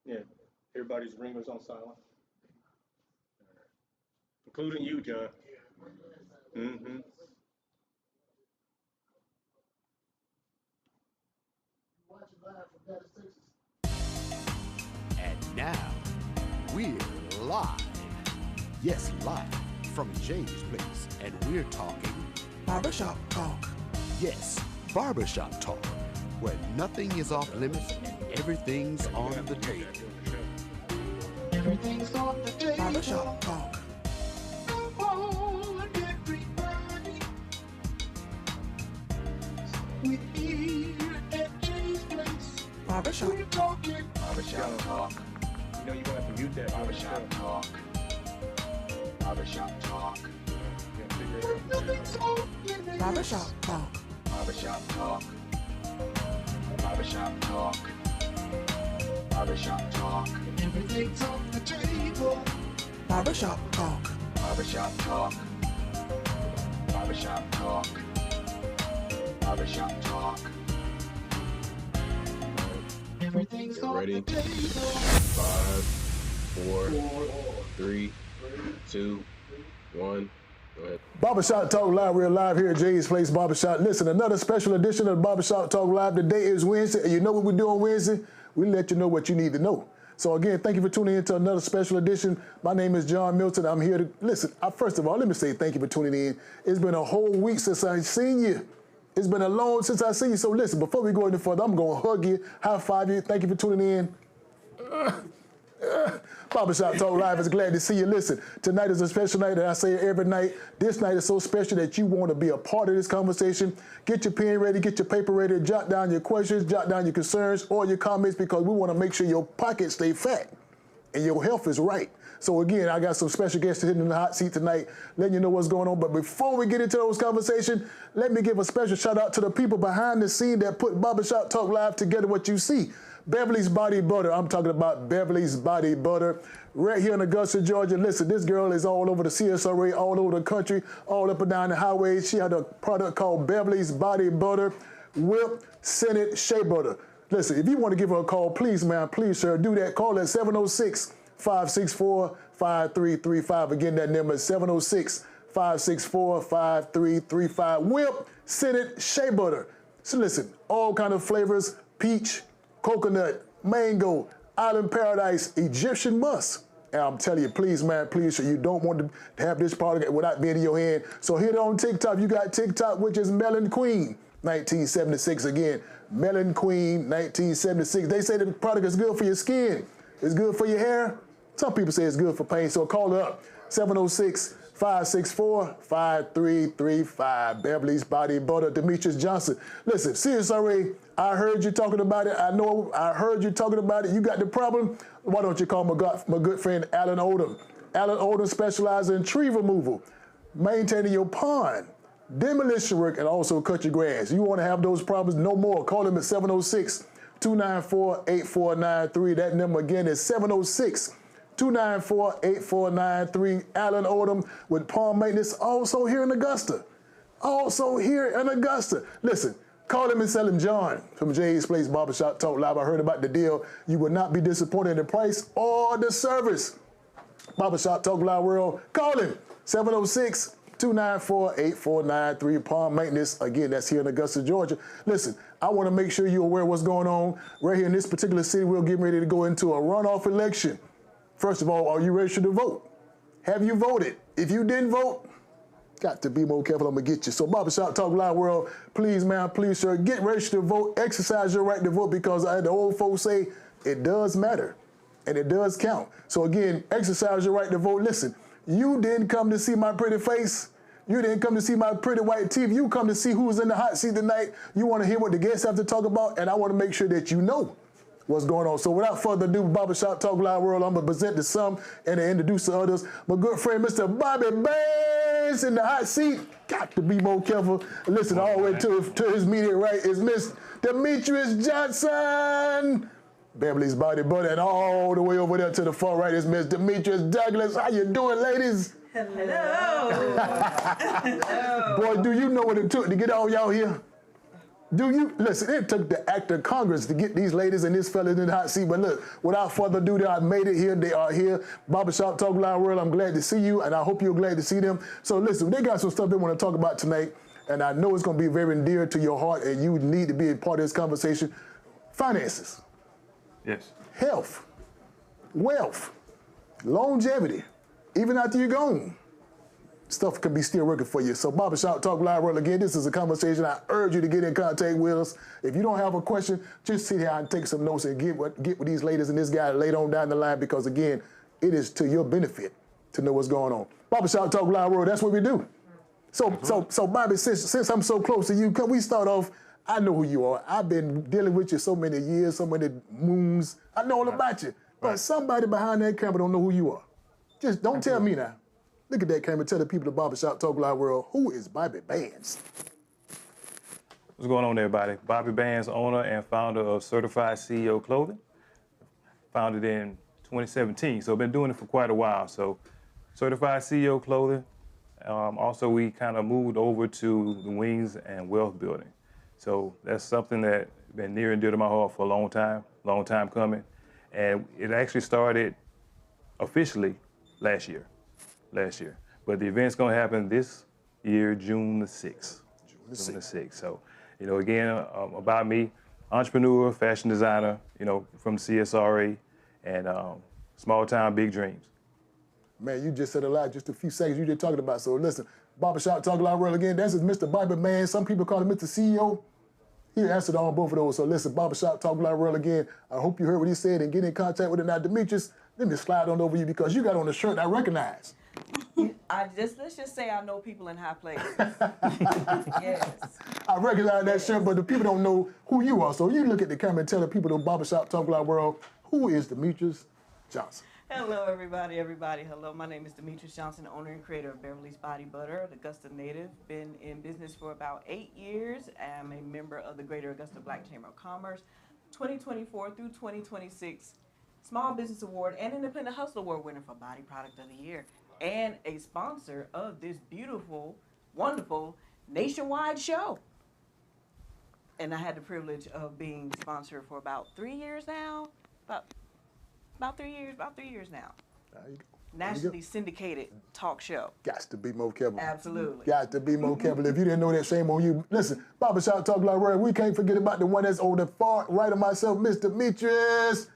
Yeah. Everybody's ring was on silent, including you, John. Mm-hmm. And now, we're live. Yes, live from Jay's place. And we're talking Barbershop Talk. Yes, barbershop talk, where nothing is off limits and everything's on the table. Everything's on the table. Barbershop Talk. Come on, everybody. We're here at Jay's place. Barbershop. We're talking barbershop talk. You know you're gonna have to mute that Barbershop talk. Barbershop talk. Nothing's off limits. Barbershop Talk. Barbershop Talk. Barbershop Talk. Barbershop Talk. Everything's on the table. Barbershop Talk. Barbershop Talk. Barbershop Talk. Barbershop Talk. Everything's on ready? the table. 5, 4, 3, 2, 1. Go ahead. Barbershop Talk Live. We're live here at Jay's Place Barbershop. Listen, another special edition of Barbershop Talk Live. Today is Wednesday, and you know what we do on Wednesday? We let you know what you need to know. So again, thank you for tuning in to another special edition. My name is John Milton. I'm here to, listen, first of all, let me say thank you for tuning in. It's been a whole week since I've seen you. It's been a long since I've seen you. So listen, before we go any further, I'm going to hug you, high five you. Thank you for tuning in. Barbershop Talk Live is glad to see you. Listen, tonight is a special night, and I say it every night. This night is so special that you want to be a part of this conversation. Get your pen ready, get your paper ready, jot down your questions, jot down your concerns or your comments, because we want to make sure your pockets stay fat and your health is right. So again, I got some special guests sitting in the hot seat tonight, letting you know what's going on. But before we get into those conversations, let me give a special shout out to the people behind the scene that put Barbershop Talk Live together. What you see, Beverly's Body Butter. I'm talking about Beverly's Body Butter right here in Augusta, Georgia. Listen, this girl is all over the CSRA, all over the country, all up and down the highways. She had a product called Beverly's Body Butter Whip Scented Shea Butter. Listen, if you want to give her a call, please, ma'am, please, sir, do that. Call at 706-564-5335. Again, that number is 706-564-5335. Whip Scented Shea Butter. So listen, all kind of flavors: peach, coconut, mango, island paradise, Egyptian musk. And I'm telling you, please, man, please, you don't want to have this product without being in your hand. So hit it on TikTok. You got TikTok, which is Melon Queen 1976. Again, Melon Queen 1976. They say the product is good for your skin. It's good for your hair. Some people say it's good for pain. So call her up, 706-564-5335. Beverly's Body Butter, Demetrius Johnson. Listen, CSRA, I heard you talking about it. I know I heard you talking about it. You got the problem? Why don't you call my good friend Alan Odom? Alan Odom specializes in tree removal, maintaining your pond, demolition work, and also cut your grass. You want to have those problems no more. Call him at 706-294-8493. That number again is 706-294-8493. Alan Odom with Palm Maintenance, also here in Augusta. Also here in Augusta. Listen, call him and sell him John from Jay's Place Barbershop Talk Live. I heard about the deal. You will not be disappointed in the price or the service. Barbershop Talk Live World, call him, 706-294-8493. Palm Maintenance, again, that's here in Augusta, Georgia. Listen, I want to make sure you're aware of what's going on. Right here in this particular city, we're getting ready to go into a runoff election. First of all, are you registered to vote? Have you voted? If you didn't vote, got to be more careful. I'm going to get you. So Barbershop Talk Live World, please, ma'am, please, sir, get registered to vote. Exercise your right to vote, because the old folks say it does matter and it does count. So again, exercise your right to vote. Listen, you didn't come to see my pretty face. You didn't come to see my pretty white teeth. You come to see who's in the hot seat tonight. You want to hear what the guests have to talk about, and I want to make sure that you know what's going on. So without further ado, Barbershop Talk Live World, I'm going to present to some and introduce to others. My good friend, Mr. Bobby Baines in the hot seat. Got to be more careful. Listen, all the way to his immediate right is Miss Demetrius Johnson, Beverly's Body Butter, and all the way over there to the far right is Miss Demetrius Douglas. How you doing, ladies? Hello. Hello. Boy, do you know what it took to get all y'all here? Do you listen? It took the act of Congress to get these ladies and this fella in the hot seat. But look, without further ado, they made it here. They are here. Barbershop Talk Live World. I'm glad to see you, and I hope you're glad to see them. So listen, they got some stuff they want to talk about tonight, and I know it's going to be very dear to your heart, and you need to be a part of this conversation. Finances, Yes. health, wealth, longevity, even after you're gone. Stuff can be still working for you. So Barbershop Talk Live World, again, this is a conversation. I urge you to get in contact with us. If you don't have a question, just sit here and take some notes and get with these ladies and this guy later on down the line, because again, it is to your benefit to know what's going on. Barbershop Talk Live World, that's what we do. So Bobby, since I'm so close to you, can we start off? I know who you are. I've been dealing with you so many years, so many moons. I know all about you. But somebody behind that camera don't know who you are. Just don't tell me now. Look at that camera. Tell the people of Barbershop Talk Live World, who is Bobby Bands? What's going on, everybody? Bobby Bands, owner and founder of Certified CEO Clothing. Founded in 2017, so I've been doing it for quite a while. So Certified CEO Clothing. Also, we kind of moved over to the wings and wealth building. So that's something that been near and dear to my heart for a long time coming. And it actually started officially last year. But the event's gonna happen this year, June the 6th. June the 6th. So, again, about me, entrepreneur, fashion designer, from CSRA, and small town, big dreams. Man, you just said a lot, just a few seconds you just talking about. So listen, Barbershop Talk Live World again, this is Mr. Bobby Bands. Some people call him Mr. CEO. He answered on both of those. So listen, Barbershop Talk Live World again. I hope you heard what he said and get in contact with him. Now, Demetrius, let me slide on over you because you got on a shirt I recognize. Let's just say I know people in high places. Yes. I recognize that shirt, but the people don't know who you are. So you look at the camera and tell the people of Barbershop Talk Live World, who is Demetrius Johnson? Hello, everybody. Hello, my name is Demetrius Johnson, owner and creator of Beverly's Body Butter, the Augusta native. Been in business for about 8 years. I'm a member of the Greater Augusta Black Chamber of Commerce. 2024 through 2026 Small Business Award and Independent Hustler Award winner for Body Product of the Year, and a sponsor of this beautiful, wonderful nationwide show. And I had the privilege of being sponsored for about 3 years now. About 3 years now. There you go. Nationally syndicated talk show. Got to be more careful. Absolutely. Got to be more careful. If you didn't know that, shame on you. Listen, Barbershop Talk Live World, we can't forget about the one that's on the far right of myself, Mr. Demetrius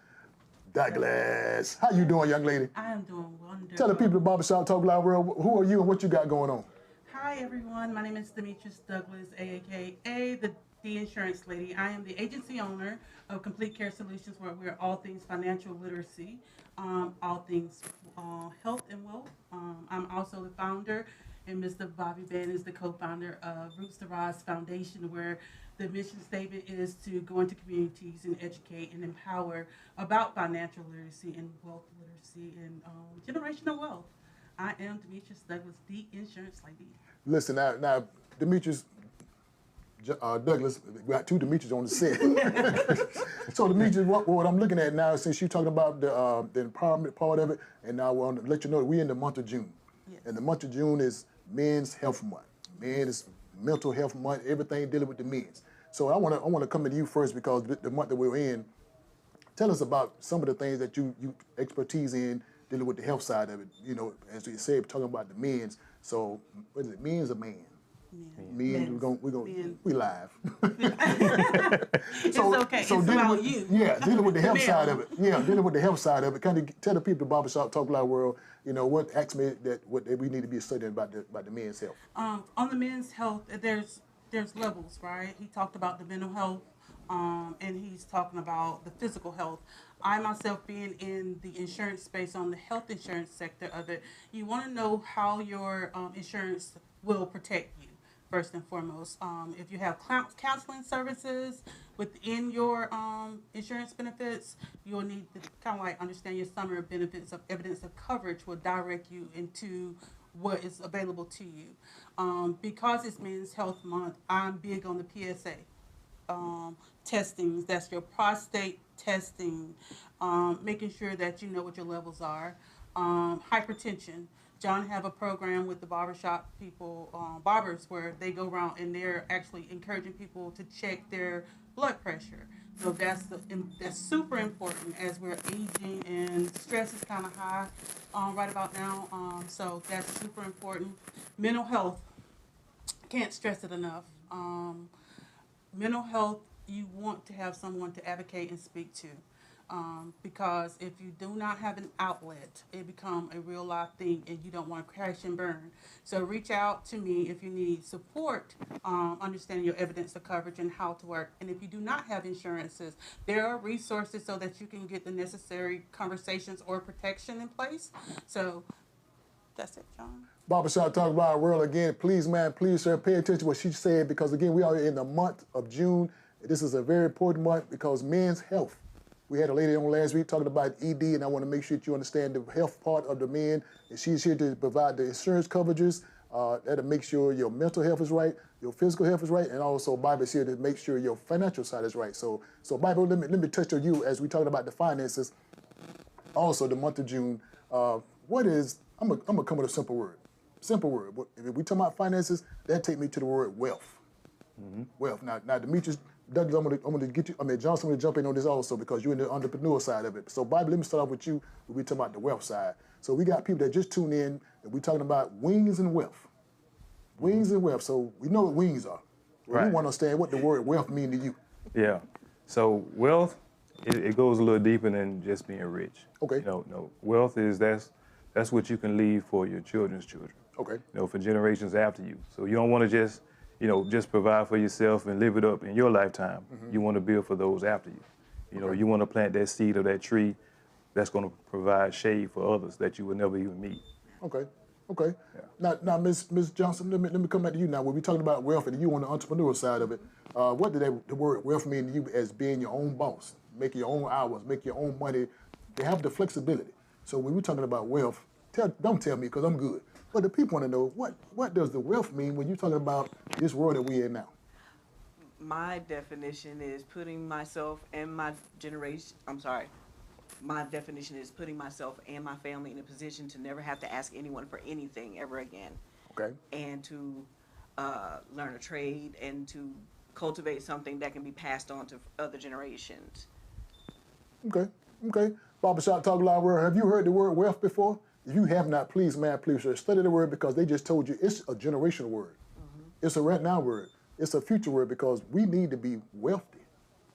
Douglas. How you doing, young lady? I am doing wonderful. Tell the people of Barbershop Talk Live World, who are you and what you got going on? Hi, everyone. My name is Demetrius Douglas, a.k.a. the Insurance Lady. I am the agency owner of Complete Care Solutions, where we're all things financial literacy, all things health and wealth. I'm also the founder, and Mr. Bobby Bann is the co-founder of Roots to Rise Foundation, where the mission statement is to go into communities and educate and empower about financial literacy and wealth literacy and generational wealth. I am Demetrius Douglas, the Insurance Lady. Listen, now Demetrius Douglas, we got two Demetrius on the set. So Demetrius, what I'm looking at now, since you're talking about the empowerment part of it, and now I want to let you know that we're in the month of June. Yes. And the month of June is Men's Health Month. Men's Mental Health Month, everything dealing with the men's. So I want to come to you first, because the month that we're in, tell us about some of the things that you expertise in dealing with the health side of it. As we said, talking about the men's. So what is it, men's or man? Men, we live. It's okay. It's about you. Yeah, dealing with the health side of it. Yeah, dealing with the health side of it. Kind of tell the people at Barbershop Talk Live World, what actually what we need to be studying about the men's health. On the men's health, there's levels, right? He talked about the mental health, and he's talking about the physical health. I myself, being in the insurance space, on the health insurance sector of it, you want to know how your insurance will protect you. First and foremost, if you have counseling services within your insurance benefits, you'll need to kind of like understand your summary of benefits of evidence of coverage will direct you into what is available to you. Because it's Men's Health Month, I'm big on the PSA testings. That's your prostate testing, making sure that you know what your levels are. Hypertension. John have a program with the barbershop people, barbers, where they go around and they're actually encouraging people to check their blood pressure. So that's super important as we're aging and stress is kind of high right about now. So that's super important. Mental health, can't stress it enough. Mental health, you want to have someone to advocate and speak to. Because if you do not have an outlet, it becomes a real life thing and you don't want to crash and burn. So reach out to me if you need support, understanding your evidence of coverage and how to work. And if you do not have insurances, there are resources so that you can get the necessary conversations or protection in place. So that's it, John. Barbershop Talk about our world again. Please, man, please, sir, pay attention to what she said because, again, we are in the month of June. This is a very important month because men's health. We had a lady on last week talking about ED, and I want to make sure that you understand the health part of the men. And she's here to provide the insurance coverages that'll make sure your mental health is right, your physical health is right, and also Bobby's here to make sure your financial side is right. So Bobby, let me touch on you as we talking about the finances. Also, the month of June. What is? I'm gonna come with a simple word. Simple word. If we talk about finances, that take me to the word wealth. Mm-hmm. Wealth. Now, Demetrius, Douglas, I'm gonna get you. Johnson, I'm gonna jump in on this also because you're in the entrepreneur side of it. So, Bobby, let me start off with you. We talking about the wealth side. So we got people that just tune in, and we talking about wings and wealth. Wings and wealth. So we know what wings are. Well, Right. We want to understand what the word wealth mean to you. Yeah. So wealth, it goes a little deeper than just being rich. Okay. No. Wealth is that's what you can leave for your children's children. Okay. For generations after you. So you don't want to just provide for yourself and live it up in your lifetime. Mm-hmm. You want to build for those after you. You want to plant that seed of that tree that's going to provide shade for others that you will never even meet. Okay. Yeah. Now, Ms. Johnson, let me come back to you now. When we talking about wealth and you on the entrepreneurial side of it, what did the word wealth mean to you as being your own boss, making your own hours, make your own money, to have the flexibility? So when we're talking about wealth, don't tell me because I'm good. But the people want to know what does the wealth mean when you're talking about this world that we're in now? My definition is putting myself and my generation, my definition is putting myself and my family in a position to never have to ask anyone for anything ever again. Okay. And to learn a trade and to cultivate something that can be passed on to other generations. Okay. Barbershop Talk Live World, have you heard the word wealth before? If you have not, please, sir, study the word because they just told you it's a generational word. Mm-hmm. It's a right now word. It's a future word because we need to be wealthy.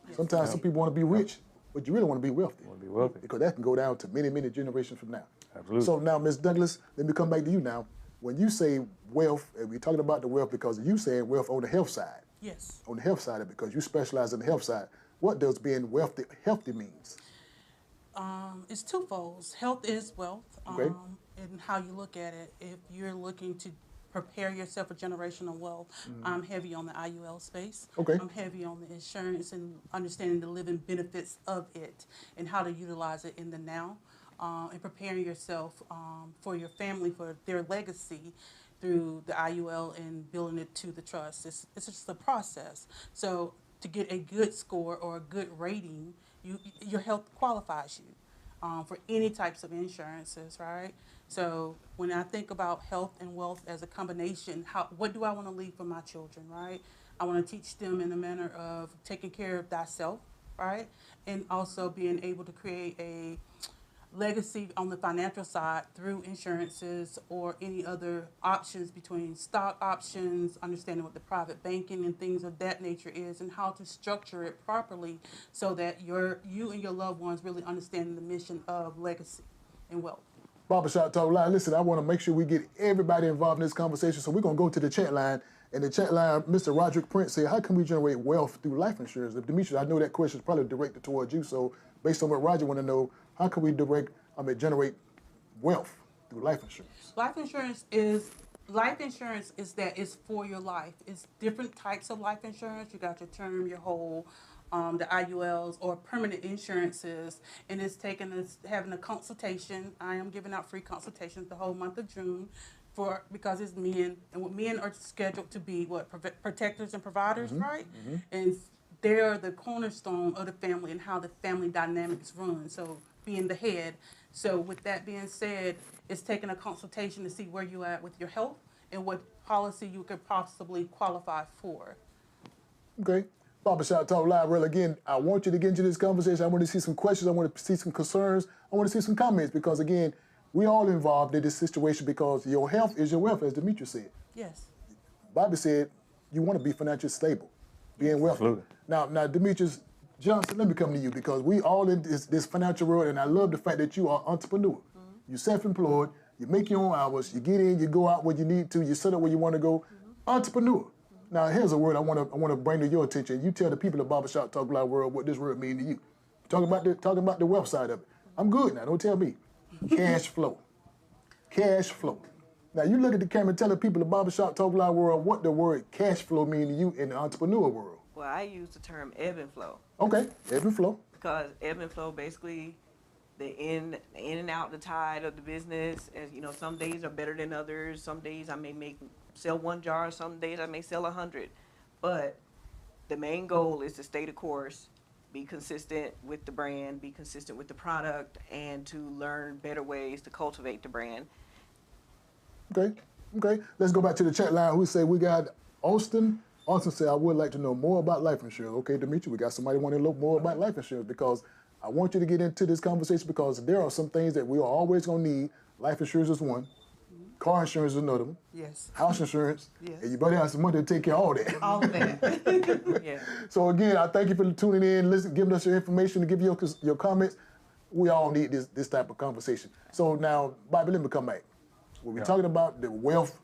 Yes. Sometimes some people want to be rich, but you really want to be wealthy. Want to be wealthy. Because that can go down to many, many generations from now. Absolutely. So now, Ms. Douglas, let me come back to you now. When you say wealth, and we're talking about the wealth because you saying wealth on the health side. Yes. On the health side of it, because you specialize in the health side. What does being healthy means? It's twofold. Health is wealth, Okay. and how you look at it. If you're looking to prepare yourself for generational wealth, I'm heavy on the IUL space. Okay. I'm heavy on the insurance and understanding the living benefits of it and how to utilize it in the now, and preparing yourself for your family, for their legacy through the IUL and building it to the trust. It's just a process. So to get a good score or a good rating, your health qualifies you for any types of insurances, right? So when I think about health and wealth as a combination, what do I want to leave for my children, right? I want to teach them in a manner of taking care of thyself, right? And also being able to create a legacy on the financial side through insurances or any other options between stock options, understanding what the private banking and things of that nature is and how to structure it properly so that you and your loved ones really understand the mission of legacy and wealth. Barbershop Talk Live. Listen, I want to make sure we get everybody involved in this conversation, so we're going to go to the chat line. And the chat line, Mr. Roderick Prince said, how can we generate wealth through life insurance? Demetrius, I know that question is probably directed towards you, so based on what Roger want to know, how can we generate wealth through life insurance? Life insurance is that it's for your life. It's different types of life insurance. You got your term, your whole, the IULs or permanent insurances, and it's having a consultation. I am giving out free consultations the whole month of June because it's men, and men are scheduled to be protectors and providers, right? Mm-hmm. And they're the cornerstone of the family and how the family dynamics run. So being the head. So with that being said, it's taking a consultation to see where you at with your health and what policy you could possibly qualify for. Okay. Barbershop Talk Live. Well, again, I want you to get into this conversation. I want to see some questions. I want to see some concerns. I want to see some comments because, again, we all involved in this situation because your health is your wealth, as Demetrius said. Yes. Bobby said you want to be financially stable, being wealthy. Absolutely. Now, Demetrius Johnson, let me come to you because we all in this financial world, and I love the fact that you are an entrepreneur. You're self-employed. You make your own hours. You get in. You go out where you need to. You set up where you want to go. Entrepreneur. Now, here's a word I want to bring to your attention. You tell the people of Barbershop Talk Live world what this word means to you. Talking about the wealth side of it. I'm good now. Don't tell me. Cash flow. Cash flow. Now, you look at the camera and tell the people of Barbershop Talk Live world what the word cash flow means to you in the entrepreneur world. Well, I use the term ebb and flow. Okay, ebb and flow. Because ebb and flow basically the in and out the tide of the business. As you know, some days are better than others. Some days I may sell 1 jar. Some days I may sell 100. But the main goal is to stay the course, be consistent with the brand, be consistent with the product, and to learn better ways to cultivate the brand. Okay. Let's go back to the chat line. Who say we got Austin? Austin said, I would like to know more about life insurance. Okay, Demetri, we got somebody want to know more about life insurance because I want you to get into this conversation because there are some things that we are always going to need. Life insurance is one. Car insurance is another one. Yes. House insurance. Yes. And you better have some money to take care of all that. All of that. Yeah. So again, I thank you for tuning in, giving us your information, to give your comments. We all need this type of conversation. So now, Bobby, let me come back. When we're talking about the wealth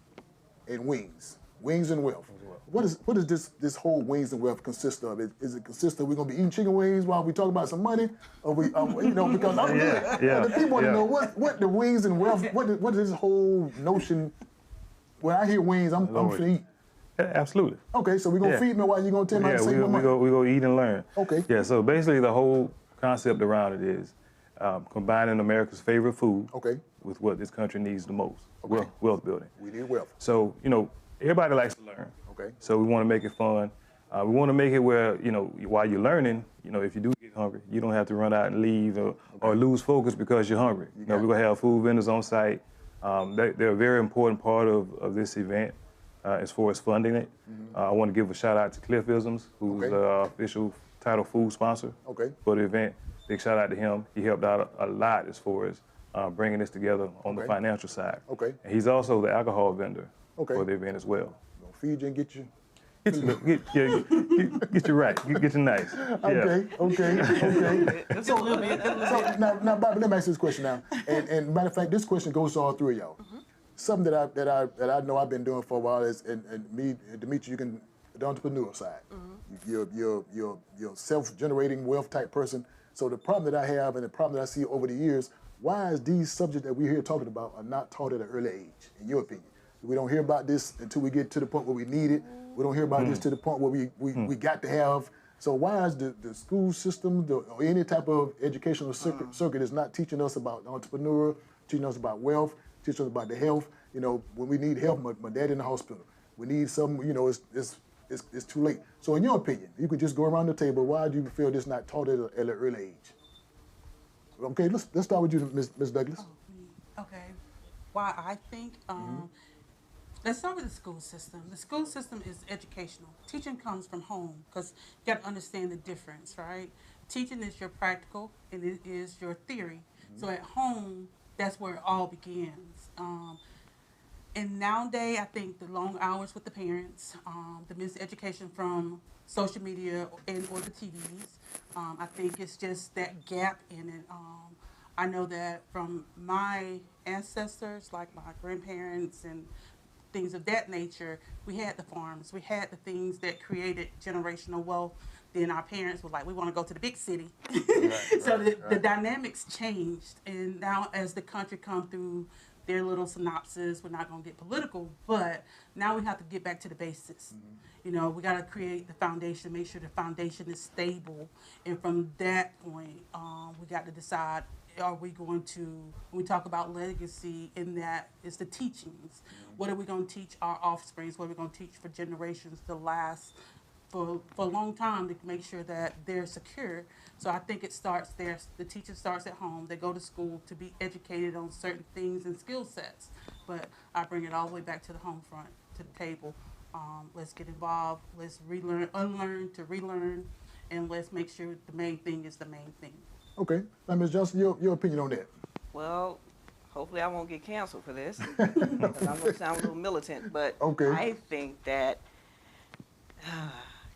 and wings and wealth. What is this whole wings and wealth consist of? Is it consist of we're gonna be eating chicken wings while we talk about some money, or because I'm good. The people want to know what the wings and wealth. What is this whole notion? When I hear wings, I'm finna eat. Yeah, absolutely. Okay, so we're gonna feed me while you're gonna tell me how to save my money. we go eat and learn. Okay. Yeah. So basically, the whole concept around it is combining America's favorite food. Okay. With what this country needs the most. Okay. Wealth building. We need wealth. So everybody likes to learn. Okay. So we want to make it fun. We want to make it where, while you're learning, if you do get hungry, you don't have to run out and leave or lose focus because you're hungry. We're going to have food vendors on site. They're a very important part of this event as far as funding it. I want to give a shout out to Cliff Isms, who's our official title food sponsor for the event. Big shout out to him. He helped out a lot as far as bringing this together on the financial side. Okay. And he's also the alcohol vendor for the event as well. Feed you and get you. Get you right. Get you nice. Okay. So now, Bobby, let me ask you this question now. And matter of fact, this question goes to all three of y'all. Something that I know I've been doing for a while is, and me, Demetri, you can, the entrepreneur side. You're self-generating wealth type person. So the problem that I have and the problem that I see over the years, why is these subjects that we're here talking about are not taught at an early age, in your opinion? We don't hear about this until we get to the point where we need it. We don't hear about this to the point where we got to have. So why is the school system or any type of educational circuit is not teaching us about the entrepreneur, teaching us about wealth, teaching us about the health? When we need help, my dad in the hospital. We need some, it's too late. So in your opinion, you could just go around the table. Why do you feel this not taught at an early age? Okay, let's start with you, Ms. Douglas. Okay. Why I think, let's start with the school system. The school system is educational. Teaching comes from home because you got to understand the difference, right? Teaching is your practical and it is your theory. So at home, that's where it all begins. And nowadays, I think the long hours with the parents, the miseducation from social media and or the TVs, I think it's just that gap in it. I know that from my ancestors, like my grandparents and things of that nature, we had the farms, we had the things that created generational wealth. Then our parents were like, we want to go to the big city. The dynamics changed. And now as the country come through their little synopsis, we're not going to get political, but now we have to get back to the basics. We got to create the foundation, make sure the foundation is stable. And from that point, we got to decide, are we going to, when we talk about legacy, in that it's the teachings. What are we going to teach our offsprings? What are we going to teach for generations to last for a long time to make sure that they're secure. So I think it starts there. The teacher starts at home. They go to school to be educated on certain things and skill sets. But I bring it all the way back to the home front, to the table. Let's get involved. Let's relearn, unlearn to relearn, and let's make sure the main thing is the main thing. Okay. Now, Ms. Johnson, your opinion on that? Well, hopefully I won't get canceled for this, because I'm going to sound a little militant, but Okay. I think that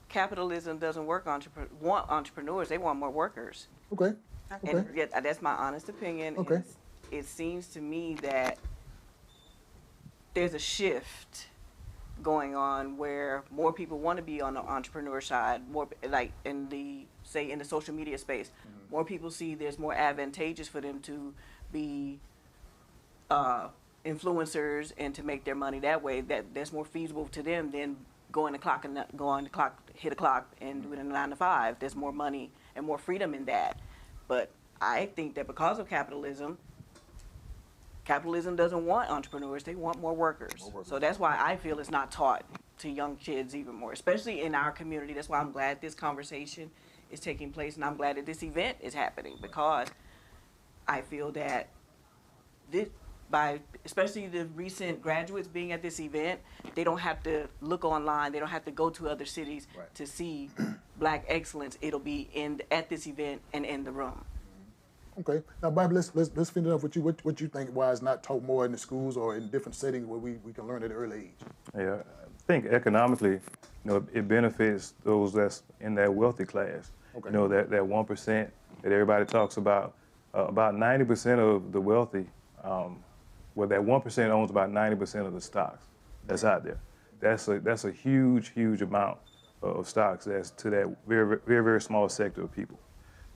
capitalism doesn't want entrepreneurs. They want more workers. Okay. Okay. And yeah, that's my honest opinion. Okay. It seems to me that there's a shift going on where more people want to be on the entrepreneur side, more like in the social media space. More people see there's more advantageous for them to be influencers and to make their money that way. That's more feasible to them than hit a clock and do it in a 9 to 5. There's more money and more freedom in that. But I think that because of capitalism doesn't want entrepreneurs, they want more workers. So that's why I feel it's not taught to young kids even more, especially in our community. That's why I'm glad this conversation is taking place, and I'm glad that this event is happening, because I feel that especially the recent graduates being at this event, they don't have to look online, they don't have to go to other cities to see Black excellence. It'll be at this event and in the room. Okay. Now, Bobby, let's finish off with you. What you think why it's not taught more in the schools or in different settings where we can learn at an early age? Yeah, I think economically, it benefits those that's in that wealthy class. Okay. That 1% that everybody talks about. About 90% of the wealthy, that 1% owns about 90% of the stocks that's out there. That's a huge, huge amount of stocks that's to that very, very, very small sector of people.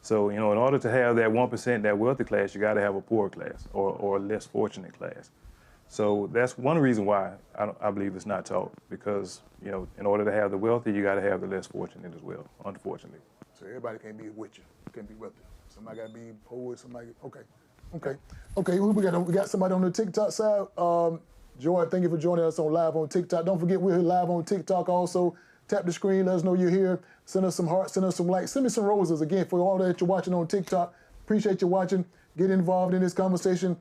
So, in order to have that 1%, that wealthy class, you got to have a poor class or a less fortunate class. So that's one reason why I believe it's not taught, because, in order to have the wealthy, you got to have the less fortunate as well, unfortunately. So everybody can't be with you, can't be wealthy. Somebody got to be poor, somebody, okay. Who we got? We got somebody on the TikTok side. Joy, thank you for joining us on live on TikTok. Don't forget, we're live on TikTok also. Tap the screen, let us know you're here. Send us some hearts, send us some likes, send me some roses again for all that you're watching on TikTok. Appreciate you watching. Get involved in this conversation.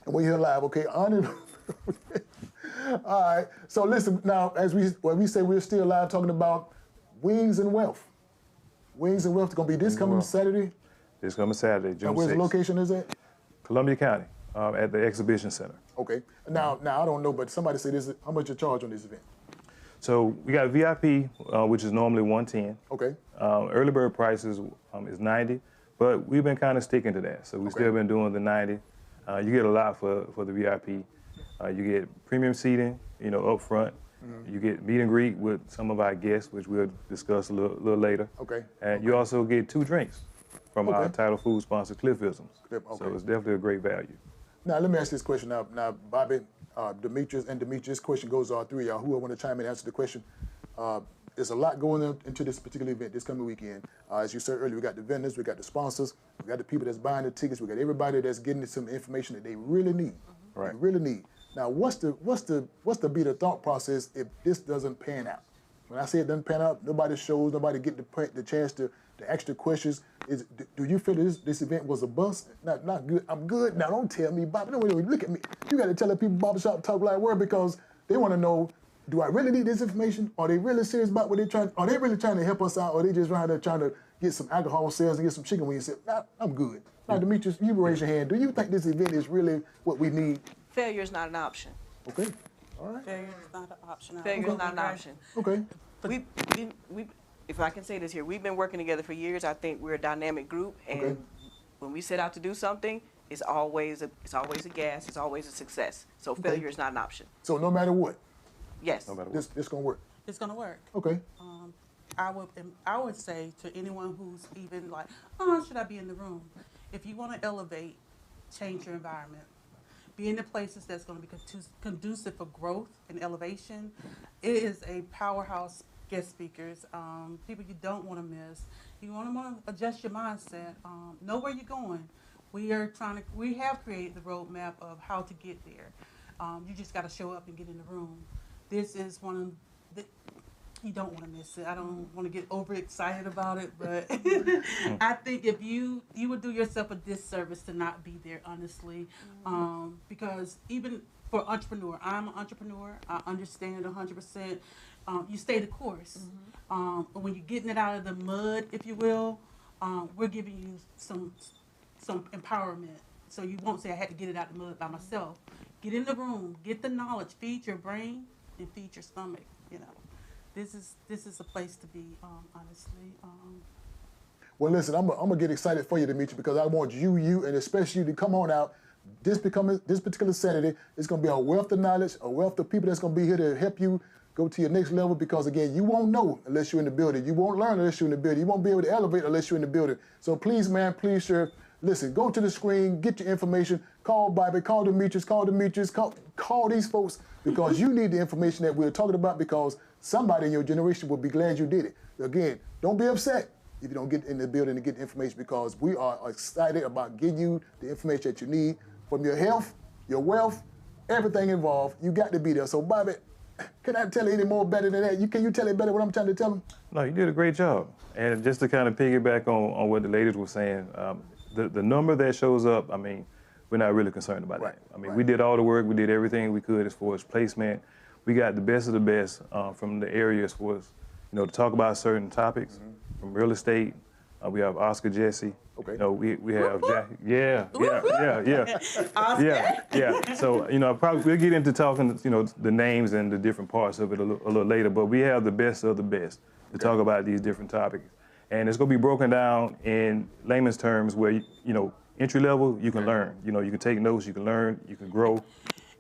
And we're here live, okay? Honored. All right. So listen, now, as we say, we're still live talking about Wings and Wealth. Wings and Wealth is going to be this coming Saturday. This coming Saturday, June 6th. And where's the location is at? Columbia County, at the Exhibition Center. Okay. Now I don't know, but somebody say this. How much you charge on this event? So we got VIP, which is normally $110. Okay. Early bird prices is $90, but we've been kind of sticking to that. So we've still been doing the $90. You get a lot for the VIP. You get premium seating, up front. You get meet and greet with some of our guests, which we'll discuss a little later. Okay. And you also get 2 drinks from our title food sponsor, Cliffisms. Okay. So it's definitely a great value. Now, let me ask this question. Now Bobby, Demetrius, this question goes to all three of y'all. Who want to chime in and answer the question? There's a lot going into this particular event this coming weekend. As you said earlier, we got the vendors, we got the sponsors, we got the people that's buying the tickets, we got everybody that's getting some information that they really need. Right. They really need. Now, what's the thought process if this doesn't pan out? When I say it doesn't pan out, nobody shows, nobody get the chance to ask the questions. Do you feel this event was a bust? Not good. I'm good. Now don't tell me, Bobby. No, look at me. You got to tell the people barbershop talk like word, because they want to know, do I really need this information? Are they really serious about what they're trying? Are they really trying to help us out? Or are they just trying to get some alcohol sales and get some chicken wings? Nah, I'm good. Now, Demetrius, you raise your hand. Do you think this event is really what we need? Failure is not an option. Okay. All right. Failure is not an option. Failure is not an option. Okay. We, if I can say this here, we've been working together for years. I think we're a dynamic group, and when we set out to do something, it's always a gas. It's always a success. So failure is not an option. So no matter what, Yes. No matter what. this gonna work. It's gonna work. Okay. I would say to anyone who's even like, oh, should I be in the room? If you want to elevate, change your environment. Be in the places that's going to be conducive for growth and elevation. It is a powerhouse guest speakers, people you don't want to miss. You want to adjust your mindset. Know where you're going. We have created the roadmap of how to get there. You just got to show up and get in the room. This is one of the, you don't want to miss it. I don't want to get overexcited about it, but I think if you would do yourself a disservice to not be there, honestly, because even for entrepreneur, I'm an entrepreneur. I understand 100%. You stay the course, but when you're getting it out of the mud, if you will, we're giving you some empowerment. So you won't say I had to get it out of the mud by myself. Get in the room, get the knowledge, feed your brain, and feed your stomach. You know. This is a place to be, honestly. Well, listen, I'm gonna get excited for you, Demetri, because I want you, and especially you to come on out. This particular Saturday, it's gonna be a wealth of knowledge, a wealth of people that's gonna be here to help you go to your next level. Because again, you won't know unless you're in the building. You won't learn unless you're in the building. You won't be able to elevate unless you're in the building. So please, man, please, sir, listen, go to the screen, get your information, call Bobby, call Demetrius, call these folks, because you need the information that we're talking about, because somebody in your generation will be glad you did it. Again, don't be upset if you don't get in the building to get the information, because we are excited about getting you the information that you need from your health, your wealth, everything involved. You got to be there. So, Bobby, can I tell you any more better than that? Can you tell it better what I'm trying to tell them? No, you did a great job. And just to kind of piggyback on what the ladies were saying, the number that shows up, I mean, we're not really concerned about that. I mean, we did all the work. We did everything we could as far as placement. We got the best of the best from the area as far as, to talk about certain topics, from real estate. We have Oscar Jesse. Okay. We have Jack. Yeah. Oscar? Yeah. So, probably we'll get into talking, the names and the different parts of it a little later, but we have the best of the best to talk about these different topics. And it's going to be broken down in layman's terms where, entry level, you can learn. You can take notes, you can learn, you can grow.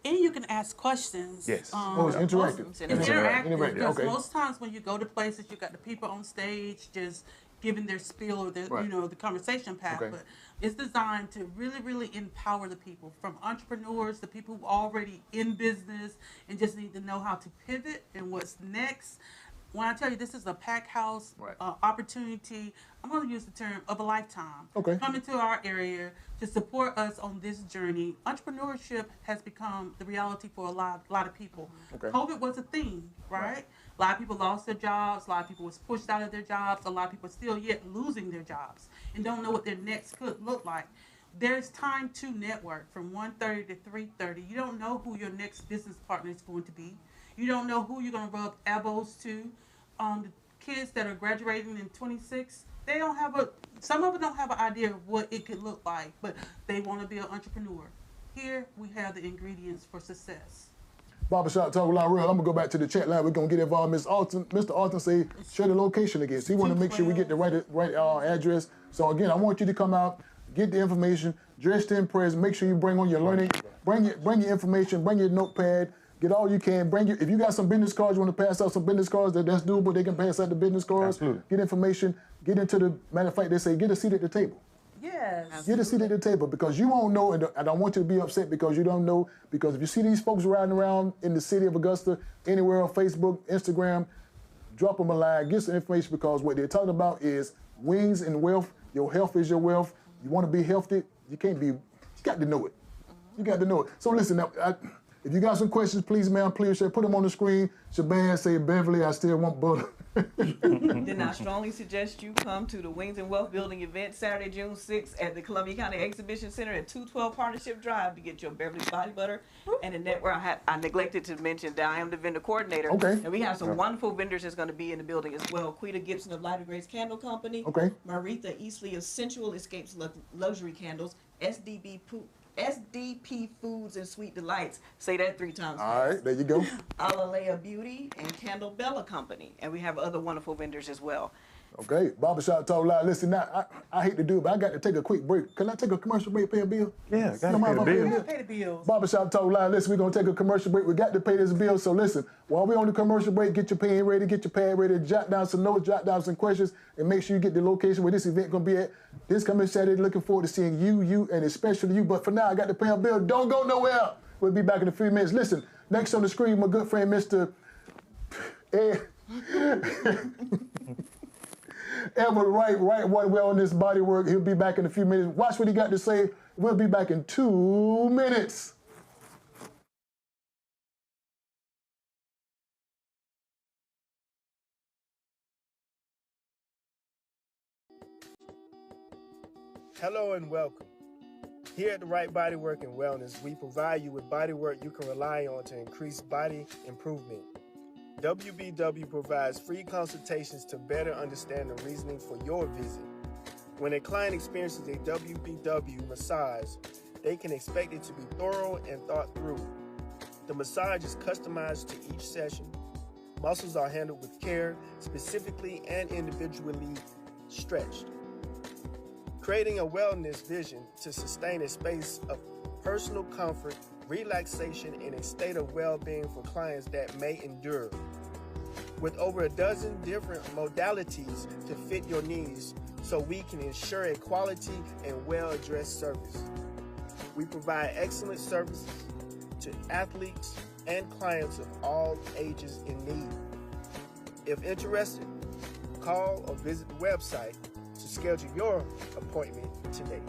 And you can ask questions. Yes. It's interactive. It's interactive. Interactive, Because okay. most times when you go to places, you got the people on stage just giving their spiel or their, the conversation path. Okay. But it's designed to really, really empower the people, from entrepreneurs to people who are already in business and just need to know how to pivot and what's next. When I tell you this is a pack house opportunity, I'm going to use the term of a lifetime. Okay. Coming to our area to support us on this journey. Entrepreneurship has become the reality for a lot of people. Okay. COVID was a thing, right? A lot of people lost their jobs. A lot of people was pushed out of their jobs. A lot of people are still yet losing their jobs and don't know what their next could look like. There's time to network from 1:30 to 3:30. You don't know who your next business partner is going to be. You don't know who you're going to rub elbows to. The kids that are graduating in 26, some of them don't have an idea of what it could look like, but they want to be an entrepreneur. Here, we have the ingredients for success. Barbershop Talk Loud Real. I'm gonna go back to the chat line. We're gonna get involved. Mr. Alton say share the location again. So he want to make sure we get the right address. So again, I want you to come out, get the information, dress to impress. Make sure you bring on your learning, bring your information, bring your notepad. Get all you can. If you got some business cards, you want to pass out some business cards, that's doable. They can pass out the business cards. Absolutely. Get information. Get into the matter of fact. They say get a seat at the table. Yes. Get a seat at the table, because you won't know, and I don't want you to be upset because you don't know. Because if you see these folks riding around in the city of Augusta, anywhere on Facebook, Instagram, drop them a line, get some information, because what they're talking about is wings and wealth. Your health is your wealth. You want to be healthy. You got to know it. You got to know it. So listen, now, if you got some questions, please, ma'am, please, put them on the screen. Shaban say, Beverly, I still want butter. Then I strongly suggest you come to the Wings and Wealth Building event Saturday, June 6th at the Columbia County Exhibition Center at 212 Partnership Drive to get your Beverly Body Butter and the network. I neglected to mention that I am the vendor coordinator. Okay. And we have some wonderful vendors that's going to be in the building as well. Quita Gibson of Lighter Grace Candle Company. Okay. Maritha Eastley of Sensual Escapes Luxury Candles. SDP Foods and Sweet Delights. Say that 3 times. All right, there you go. Alalea Beauty and Candle Bella Company. And we have other wonderful vendors as well. Okay, Barbershop Talk Loud. Listen, now, I hate to do it, but I got to take a quick break. Can I take a commercial break, pay a bill? Yeah, got You don't mind to if I pay the bill. Pay the bills. Barbershop Talk Live. Listen, we're going to take a commercial break. We got to pay this bill. So listen, while we're on the commercial break, get your pen ready, get your pad ready, jot down some notes, jot down some questions, and make sure you get the location where this event going to be at. This coming Saturday, looking forward to seeing you, and especially you. But for now, I got to pay a bill. Don't go nowhere. We'll be back in a few minutes. Listen, next on the screen, my good friend, Mr. Ed. Edward Wright Wellness Bodywork. He'll be back in a few minutes. Watch what he got to say. We'll be back in 2 minutes. Hello and welcome. Here at the Right Bodywork and Wellness, we provide you with bodywork you can rely on to increase body improvement. WBW provides free consultations to better understand the reasoning for your visit. When a client experiences a WBW massage, they can expect it to be thorough and thought through. The massage is customized to each session. Muscles are handled with care, specifically and individually stretched. Creating a wellness vision to sustain a space of personal comfort, relaxation, and a state of well-being for clients that may endure. With over a dozen different modalities to fit your needs, so we can ensure a quality and well-addressed service. We provide excellent services to athletes and clients of all ages in need. If interested, call or visit the website to schedule your appointment today.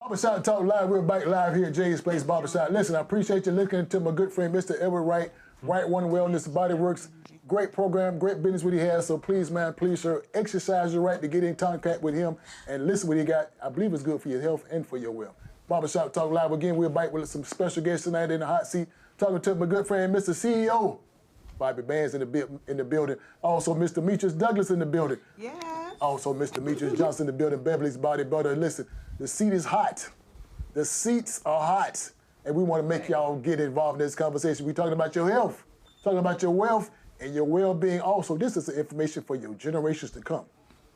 Barbershop Talk Live. We're back live here at Jay's Place Barbershop. Listen, I appreciate you looking to my good friend, Mr. Edward Wright, Right One Wellness Bodyworks. Great program, great business what he has. So please, man, please, sir, exercise your right to get in contact with him and listen what he got. I believe it's good for your health and for your wealth. Barbershop Talk Live again. We're back with some special guests tonight in the hot seat, talking to my good friend, Mr. CEO. Bobby Bands in the building. Also, Mr. Demetrius Douglas in the building. Yes. Also, Mr. Demetrius Johnson in the building, Beverly's Body Butter. Listen, the seat is hot. The seats are hot. And we want to make y'all get involved in this conversation. We're talking about your health, talking about your wealth, and your well-being also. This is the information for your generations to come.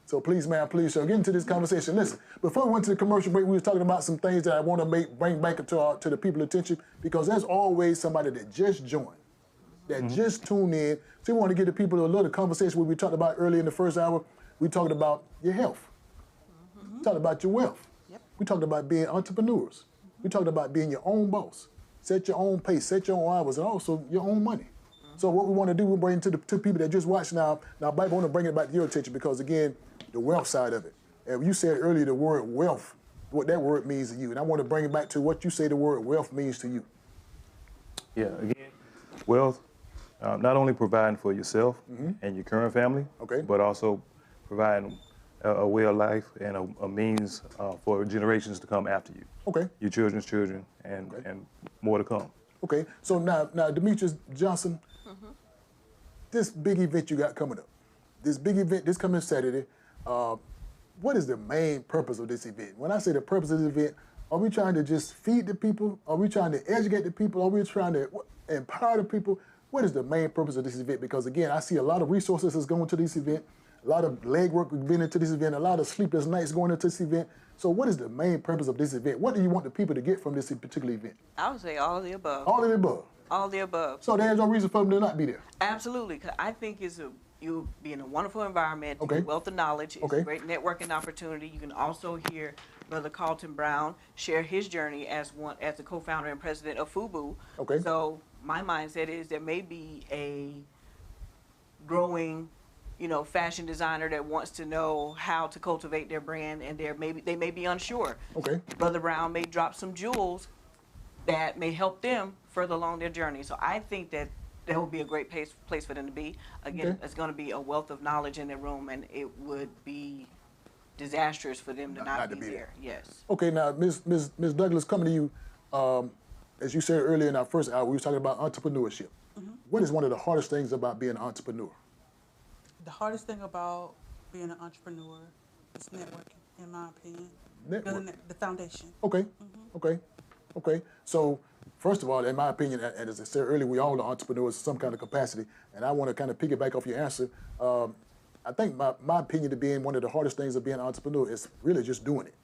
So please, man, please, sir, get into this conversation. Listen, before we went to the commercial break, we was talking about some things that I want to bring back to the people's attention, because there's always somebody that just joined, that just tuned in. So we want to get the people a little conversation what we talked about earlier in the first hour. We talked about your health. We talked about your wealth. We talked about being entrepreneurs. We talked about being your own boss. Set your own pace, set your own hours, and also your own money. So what we want to do, we'll bring to the two people that just watched now. Now, Bobby, I want to bring it back to your attention because, again, the wealth side of it. And you said earlier the word wealth, what that word means to you. And I want to bring it back to what you say the word wealth means to you. Yeah, again, Wealth, not only providing for yourself and your current family, Okay. but also providing a way of life and a means for generations to come after you. Okay. Your children's children and more to come. Okay. So now Demetrius Johnson, this big event you got coming up, this big event, this coming Saturday, what is the main purpose of this event? When I say the purpose of this event, are we trying to just feed the people? Are we trying to educate the people? Are we trying to empower the people? What is the main purpose of this event? Because again, I see a lot of resources that's going to this event, a lot of legwork we've been into this event, a lot of sleepless nights going into this event. So what is the main purpose of this event? What do you want the people to get from this particular event? I would say all of the above. All of the above. All of the above. So there's no reason for them to not be there. Absolutely, 'cause I think you'll be in a wonderful environment, Okay. wealth of knowledge. It's Okay. a great networking opportunity. You can also hear Brother Carlton Brown share his journey as the co-founder and president of FUBU. Okay. So my mindset is there may be a growing, fashion designer that wants to know how to cultivate their brand, and they may be unsure. Okay. Brother Brown may drop some jewels that may help them further along their journey. So I think that will be a great place for them to be. Again, Okay. it's going to be a wealth of knowledge in their room, and it would be disastrous for them to not be there. Yes. Okay, now, Ms. Douglas, coming to you, as you said earlier in our first hour, we were talking about entrepreneurship. What is one of the hardest things about being an entrepreneur? The hardest thing about being an entrepreneur is networking, in my opinion. Building the foundation. Okay, okay. So, first of all, in my opinion, and as I said earlier, we all are entrepreneurs in some kind of capacity, and I want to kind of piggyback off your answer. I think my opinion to being one of the hardest things of being an entrepreneur is really just doing it.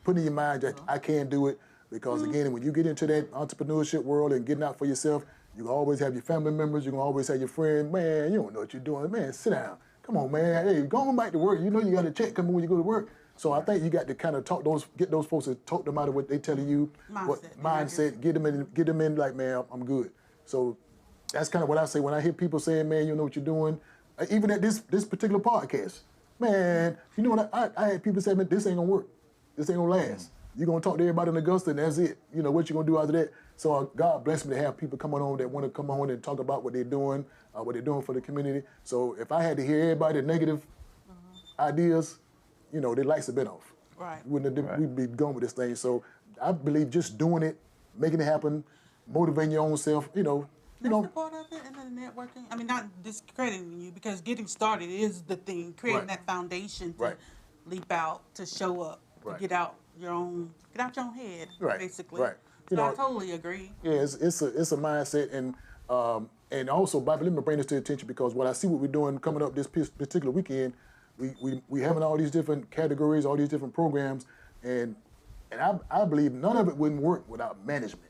Putting in your mind that I can do it, because again, when you get into that entrepreneurship world and getting out for yourself, you can always have your family members, you can always have your friend, man, you don't know what you're doing, man, sit down. Come on, man, hey, go on back to work. You know you got a check coming when you go to work. So I think you got to kind of get those folks to talk them out of what they telling you, mindset, get them in like, man, I'm good. So that's kind of what I say when I hear people saying, man, you know what you're doing. Even at this particular podcast, man, you know what, I had people say, man, this ain't gonna work. This ain't gonna last. You're gonna talk to everybody in Augusta and that's it. You know, what you gonna do after that? So God bless me to have people coming on that want to come on and talk about what they're doing for the community. So if I had to hear everybody negative ideas, the lights have been off. Right. We'd be going with this thing. So I believe just doing it, making it happen, motivating your own self, That's the part of it, and then networking. I mean, not discrediting you, because getting started is the thing. Creating that foundation to leap out, to show up, to get out your own head, basically. Right. So I totally agree. Yeah, it's a mindset, and also, Bobby, let me bring this to your attention, because what I see what we're doing coming up this particular weekend, we having all these different categories, all these different programs, and I believe none of it wouldn't work without management.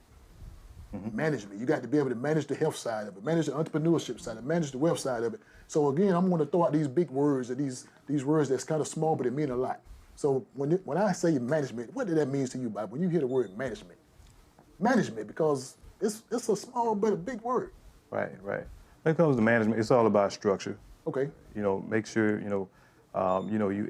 Management. You got to be able to manage the health side of it, manage the entrepreneurship side, and manage the wealth side of it. So again, I'm going to throw out these big words, and these words that's kind of small, but they mean a lot. So when I say management, what does that mean to you, Bob? When you hear the word management, because it's a small but a big word. Right. When it comes to management, it's all about structure. Okay. Make sure you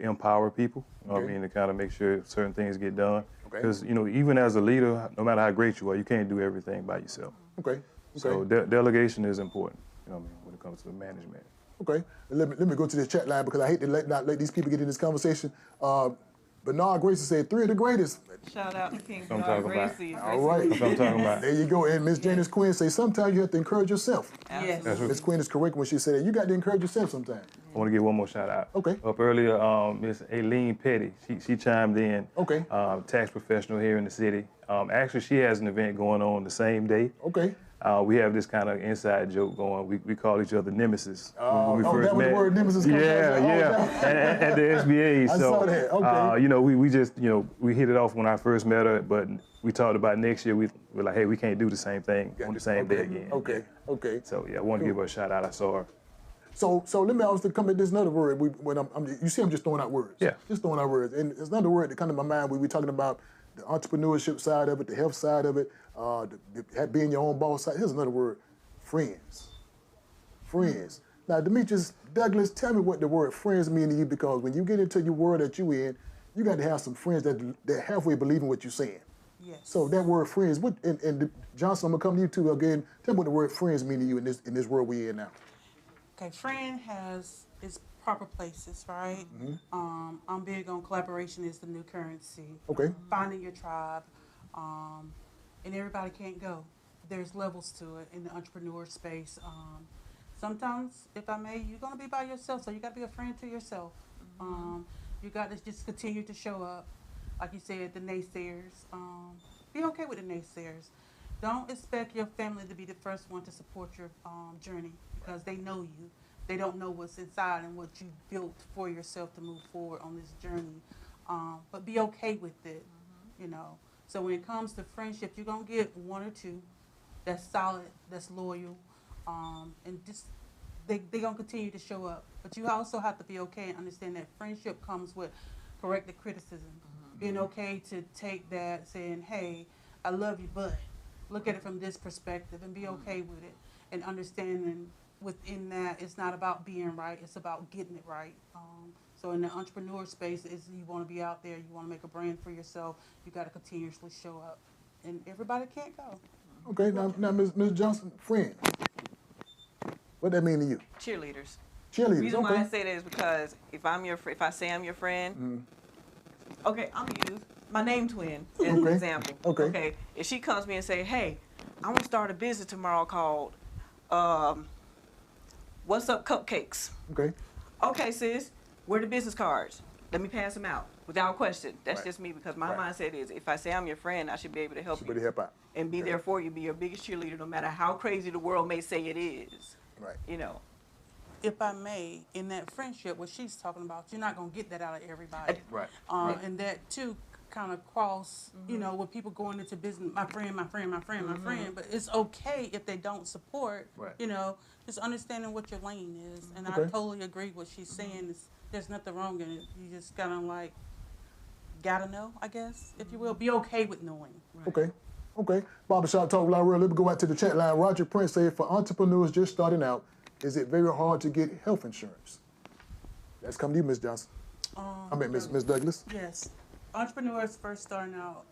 empower people. To kind of make sure certain things get done. Because even as a leader, no matter how great you are, you can't do everything by yourself. Okay. So delegation is important. When it comes to management. Okay. Let me go to the chat line, because I hate to not let these people get in this conversation. Bernard Gracie said 3 of the greatest. Shout out to King Bernard Gracie. All right. That's what I'm talking about. There you go. And Miss Janice Quinn say sometimes you have to encourage yourself. Yes. Miss Quinn is correct when she said that. You got to encourage yourself sometimes. I want to give one more shout out. Okay. Up earlier, Miss Aileen Petty, she chimed in. Okay. Tax professional here in the city. Actually, she has an event going on the same day. Okay. We have this kind of inside joke going. We call each other nemesis. When we that first was met. the word nemesis comes At the SBA. I saw that. Okay. We just, we hit it off when I first met her, but we talked about next year. We're like, hey, we can't do the same thing on the same day again. Okay. So I want to give her a shout out. I saw her. So let me also come at this another word. You see, I'm just throwing out words. Yeah. Just throwing out words. And it's another word that comes to my mind when we're talking about the entrepreneurship side of it, the health side of it, being your own boss side. Here's another word: friends. Friends. Now, Demetrius Douglas, tell me what the word friends mean to you, because when you get into your world that you in, you got to have some friends that halfway believe in what you're saying. Yes. So that word friends, what and Johnson, I'm gonna come to you too again. Tell me what the word friends mean to you in this world we're in now. Okay, friend has its proper places, right? I'm big on collaboration is the new currency. Okay. Finding your tribe, and everybody can't go. There's levels to it in the entrepreneur space. Sometimes, if I may, you're gonna be by yourself, so you gotta be a friend to yourself. You got to just continue to show up, like you said, the naysayers. Be okay with the naysayers. Don't expect your family to be the first one to support your journey because they know you. They don't know what's inside and what you built for yourself to move forward on this journey. But be okay with it, you know. So when it comes to friendship, you're going to get one or two that's solid, that's loyal, and just they're going to continue to show up. But you also have to be okay and understand that friendship comes with corrective criticism. Being okay to take that, saying, hey, I love you, but look at it from this perspective and be okay with it. And understanding within that, it's not about being right, it's about getting it right. So in the entrepreneur space, is you want to be out there, you want to make a brand for yourself, you got to continuously show up. And everybody can't go. Okay, now Ms. Johnson, friend. What that mean to you? Cheerleaders. Cheerleaders. The reason okay. why I say that is because if I say I'm your friend, okay, I'm gonna use my name twin as an example. Okay. If she comes to me and say, hey, I want to start a business tomorrow called What's Up Cupcakes. Okay. Okay, sis, where are the business cards? Let me pass them out without question. That's just me because my mindset is if I say I'm your friend, I should be able to help you. Should help out. And be there for you, be your biggest cheerleader no matter how crazy the world may say it is. Right. You know. If I may, in that friendship, what she's talking about, you're not going to get that out of everybody. Right. And that, too, kind of cross, you know, with people going into business, my friend, but it's okay if they don't support, you know, just understanding what your lane is. And I totally agree with what she's saying. There's nothing wrong in it. You just kind of like, gotta know, I guess, if you will. Be okay with knowing. Okay. Barbershop Talk Live World. Let me go out to the chat line. Roger Prince said, for entrepreneurs just starting out, is it very hard to get health insurance? That's coming to you, Ms. Johnson. Ms. Douglas. Yes. Entrepreneurs first starting out,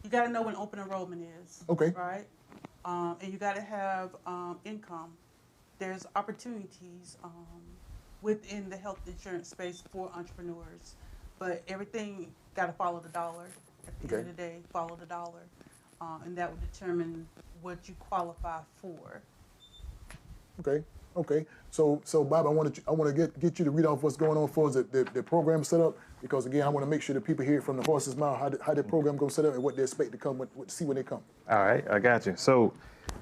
you got to know when open enrollment is. Okay. Right? And you got to have income. There's opportunities within the health insurance space for entrepreneurs. But everything got to follow the dollar. At the end of the day, follow the dollar. And that will determine what you qualify for. Okay. So Bob, I want to get you to read off what's going on for us, the program set up, because again, I want to make sure that people hear from the horse's mouth how the program goes set up and what they expect to come see when they come. All right, I got you. So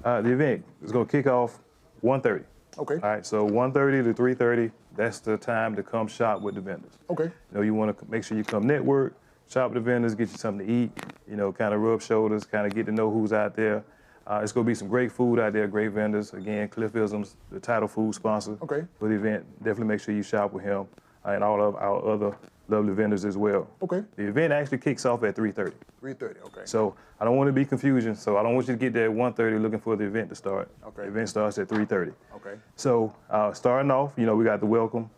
the event is going to kick off 1:30. Okay. All right, so 1:30 to 3:30, that's the time to come shop with the vendors. Okay. You know, you want to make sure you come network, shop with the vendors, get you something to eat, you know, kind of rub shoulders, kind of get to know who's out there. It's going to be some great food out there, great vendors. Again, Cliff Isms, the title food sponsor for the event. Definitely make sure you shop with him and all of our other lovely vendors as well. Okay. The event actually kicks off at 3:30. 3:30, okay. So I don't want to be confusion. So I don't want you to get there at 1:30 looking for the event to start. Okay. The event starts at 3:30. Okay. So starting off, you know, we got the welcome.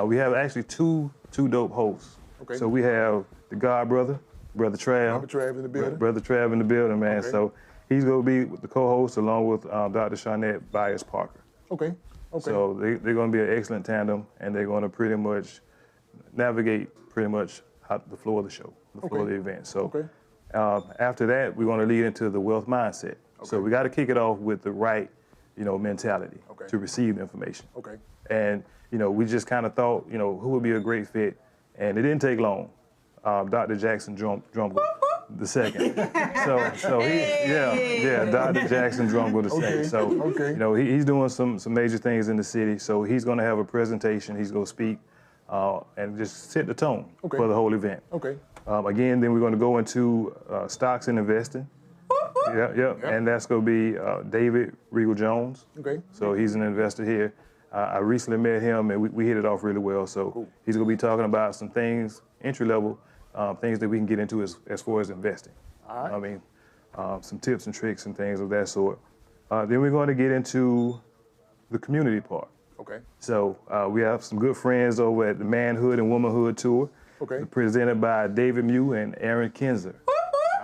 We have actually two dope hosts. Okay. So we have the God brother, Brother Trav. Brother Trav in the building. Brother Trav in the building, man. Okay. So he's going to be with the co-host along with Dr. Shawnette Byers-Parker. Okay. So they're going to be an excellent tandem, and they're going to pretty much navigate pretty much the floor of the show, the floor of the event. So after that, we're going to lead into the wealth mindset. So we got to kick it off with the right, you know, mentality to receive information. Okay. And, you know, we just kind of thought, you know, who would be a great fit, and it didn't take long. Dr. Jackson Drumgle the second. So Dr. Jackson Drumgle the second. So, you know, he's doing some major things in the city. So he's going to have a presentation. He's going to speak and just set the tone for the whole event. Okay. Again, then we're going to go into stocks and investing. And that's going to be David Regal Jones. Okay. So he's an investor here. I recently met him, and we hit it off really well. So he's going to be talking about some things, entry level, things that we can get into as far as investing. All right. I mean, some tips and tricks and things of that sort. Then we're going to get into the community part. Okay. So we have some good friends over at the Manhood and Womanhood Tour. Okay. Presented by David Mew and Aaron Kinzer.